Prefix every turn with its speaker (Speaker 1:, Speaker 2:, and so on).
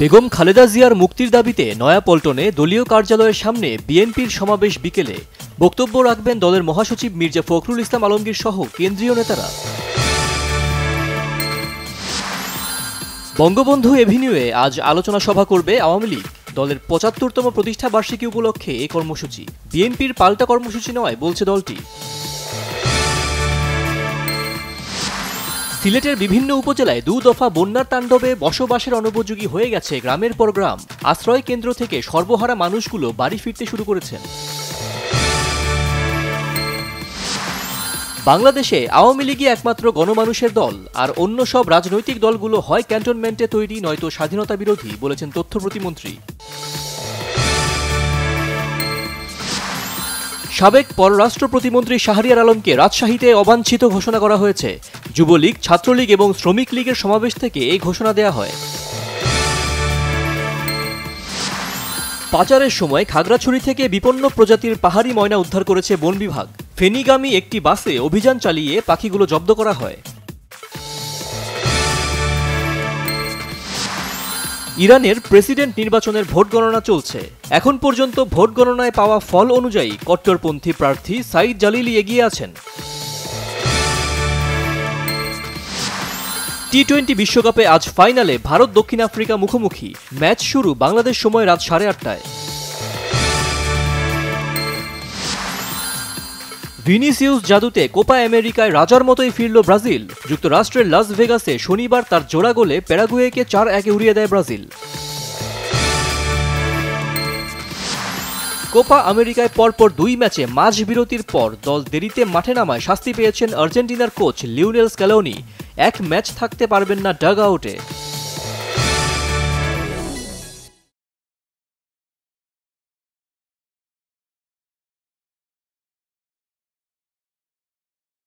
Speaker 1: বেগম খালেদা জিয়ার মুক্তির দাবিতে নয়াপল্টনে দলীয় কার্যালয়ের সামনে বিএনপির সমাবেশ বিকেলে বক্তব্য রাখবেন দলের মহাসচিব মির্জা ফখরুল ইসলাম আলমগীর সহ কেন্দ্রীয় নেতারা। বঙ্গবন্ধু এভিনিউয়ে আজ আলোচনা সভা করবে আওয়ামী লীগ। দলের ৭৫তম প্রতিষ্ঠা বার্ষিকী উপলক্ষে এই কর্মসূচি বিএনপির পাল্টা কর্মসূচি নয় বলছে দলটি। সিলেটের বিভিন্ন উপজেলায় ২ দফা বন্যার তাণ্ডবে বসবাসের অনুপযোগী হয়ে গেছে গ্রামের পর গ্রাম। আশ্রয় কেন্দ্র থেকে সর্বহারা মানুষগুলো বাড়ি ফিরতে শুরু করেছেন। বাংলাদেশে আওয়ামী লীগই একমাত্র গণমানুষের দল, আর অন্য সব রাজনৈতিক দলগুলো হয় ক্যান্টনমেন্টে তৈরি নয়তো স্বাধীনতা বিরোধী, বলেছেন তথ্য প্রতিমন্ত্রী। সাবেক পররাষ্ট্র প্রতিমন্ত্রী শাহরিয়ার আলমকে রাজশাহীতে অবাঞ্ছিত ঘোষণা করা হয়েছে। যুবলীগ, ছাত্রলীগ এবং শ্রমিক লীগের সমাবেশ থেকে এই ঘোষণা দেয়া হয়। পাচারের সময় খাগড়াছড়ি থেকে বিপন্ন প্রজাতির পাহাড়ি ময়না উদ্ধার করেছে বন বিভাগ। ফেনীগামী একটি বাসে অভিযান চালিয়ে পাখিগুলো জব্দ করা হয়। ইরানের প্রেসিডেন্ট নির্বাচনের ভোট গণনা চলছে। এখন পর্যন্ত ভোট গণনায় পাওয়া ফল অনুযায়ী কট্টরপন্থী প্রার্থী সাইদ জালিলি এগিয়ে আছেন। টি-20 বিশ্বকাপে আজ ফাইনালে ভারত দক্ষিণ আফ্রিকা মুখোমুখি। ম্যাচ শুরু বাংলাদেশ সময় রাত 8:30টায়। ভিনিসিয়াস জাদুতে কোপা আমেরিকায় রাজার মতোই ফিরল ব্রাজিল। যুক্তরাষ্ট্রের লাস ভেগাসে শনিবার তার জোড়া গোলে প্যারাগুয়েকে 4-1 উড়িয়ে দেয় ব্রাজিল। কোপা আমেরিকায় পরপর 2 ম্যাচে মাঝ বিরতির পর দল দেরিতে মাঠে নামায় শাস্তি পেয়েছেন আর্জেন্টিনার কোচ লিওনেল স্ক্যালোনি। 1 ম্যাচ থাকতে পারবেন না ডাগ আউটে।